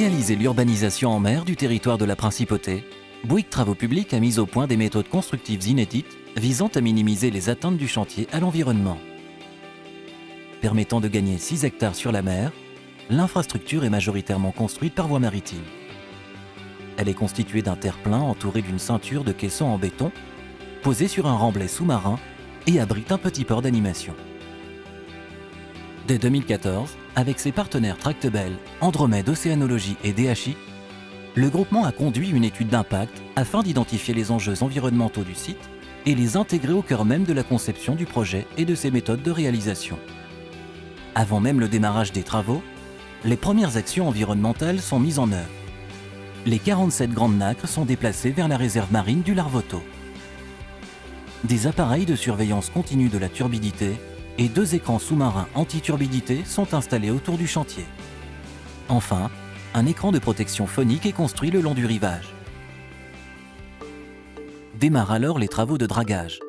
réaliser l'urbanisation en mer du territoire de la Principauté, Bouygues Travaux Publics a mis au point des méthodes constructives inédites visant à minimiser les atteintes du chantier à l'environnement. Permettant de gagner 6 hectares sur la mer, l'infrastructure est majoritairement construite par voie maritime. Elle est constituée d'un terre-plein entouré d'une ceinture de caissons en béton, posé sur un remblai sous-marin et abrite un petit port d'animation. Dès 2014, avec ses partenaires Tractebel, Andromède Océanologie et DHI, le groupement a conduit une étude d'impact afin d'identifier les enjeux environnementaux du site et les intégrer au cœur même de la conception du projet et de ses méthodes de réalisation. Avant même le démarrage des travaux, les premières actions environnementales sont mises en œuvre. Les 47 grandes nacres sont déplacées vers la réserve marine du Larvoto. Des appareils de surveillance continue de la turbidité et 2 écrans sous-marins anti-turbidité sont installés autour du chantier. Enfin, un écran de protection phonique est construit le long du rivage. Démarrent alors les travaux de dragage.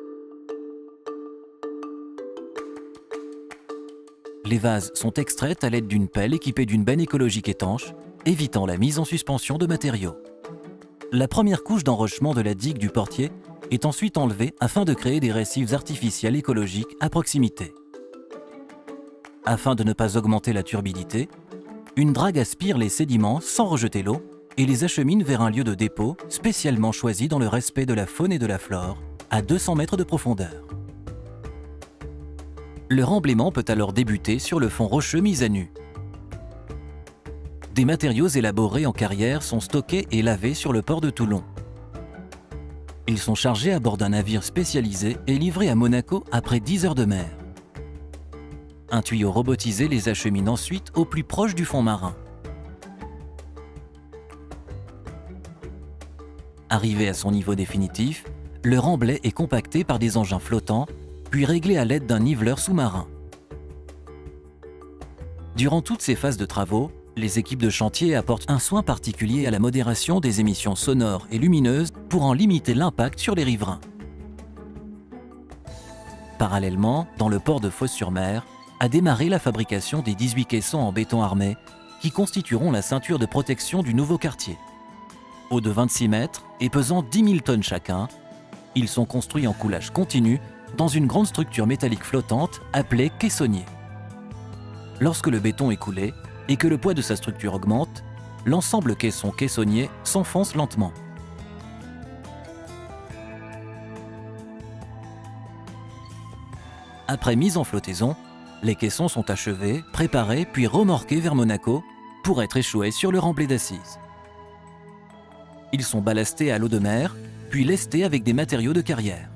Les vases sont extraites à l'aide d'une pelle équipée d'une benne écologique étanche, évitant la mise en suspension de matériaux. La première couche d'enrochement de la digue du portier est ensuite enlevée afin de créer des récifs artificiels écologiques à proximité. Afin de ne pas augmenter la turbidité, une drague aspire les sédiments sans rejeter l'eau et les achemine vers un lieu de dépôt spécialement choisi dans le respect de la faune et de la flore, à 200 mètres de profondeur. Le remblaiement peut alors débuter sur le fond rocheux mis à nu. Des matériaux élaborés en carrière sont stockés et lavés sur le port de Toulon. Ils sont chargés à bord d'un navire spécialisé et livrés à Monaco après 10 heures de mer. Un tuyau robotisé les achemine ensuite au plus proche du fond marin. Arrivé à son niveau définitif, le remblai est compacté par des engins flottants, puis réglé à l'aide d'un niveleur sous-marin. Durant toutes ces phases de travaux, les équipes de chantier apportent un soin particulier à la modération des émissions sonores et lumineuses pour en limiter l'impact sur les riverains. Parallèlement, dans le port de Fos-sur-Mer, a démarré la fabrication des 18 caissons en béton armé qui constitueront la ceinture de protection du nouveau quartier. Hauts de 26 mètres et pesant 10 000 tonnes chacun, ils sont construits en coulage continu dans une grande structure métallique flottante appelée caissonnier. Lorsque le béton est coulé et que le poids de sa structure augmente, l'ensemble caisson-caissonnier s'enfonce lentement. Après mise en flottaison, les caissons sont achevés, préparés puis remorqués vers Monaco pour être échoués sur le remblai d'assises. Ils sont ballastés à l'eau de mer, puis lestés avec des matériaux de carrière.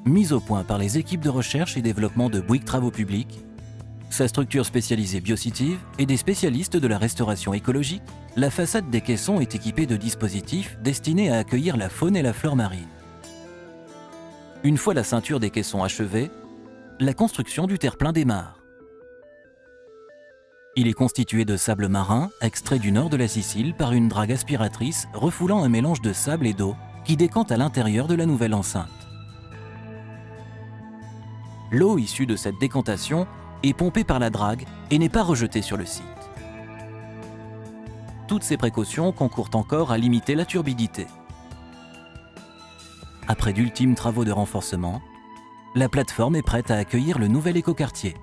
Mise au point par les équipes de recherche et développement de Bouygues Travaux Publics, sa structure spécialisée Biocitive et des spécialistes de la restauration écologique, la façade des caissons est équipée de dispositifs destinés à accueillir la faune et la flore marine. Une fois la ceinture des caissons achevée, la construction du terre-plein démarre. Il est constitué de sable marin, extrait du nord de la Sicile par une drague aspiratrice refoulant un mélange de sable et d'eau qui décante à l'intérieur de la nouvelle enceinte. L'eau issue de cette décantation est pompée par la drague et n'est pas rejetée sur le site. Toutes ces précautions concourent encore à limiter la turbidité. Après d'ultimes travaux de renforcement, la plateforme est prête à accueillir le nouvel écoquartier.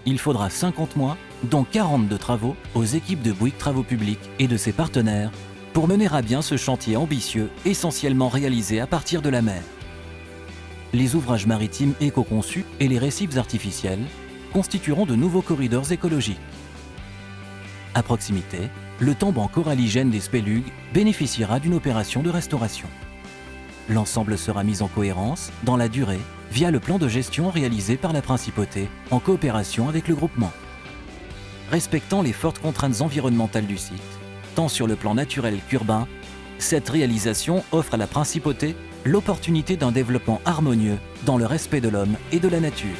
Il faudra 50 mois, dont 40 de travaux, aux équipes de Bouygues Travaux Publics et de ses partenaires pour mener à bien ce chantier ambitieux, essentiellement réalisé à partir de la mer. Les ouvrages maritimes éco-conçus et les récifs artificiels constitueront de nouveaux corridors écologiques. À proximité, le tombeau coralligène des Spélugues bénéficiera d'une opération de restauration. L'ensemble sera mis en cohérence, dans la durée, via le plan de gestion réalisé par la Principauté en coopération avec le groupement. Respectant les fortes contraintes environnementales du site, tant sur le plan naturel qu'urbain, cette réalisation offre à la Principauté l'opportunité d'un développement harmonieux dans le respect de l'homme et de la nature.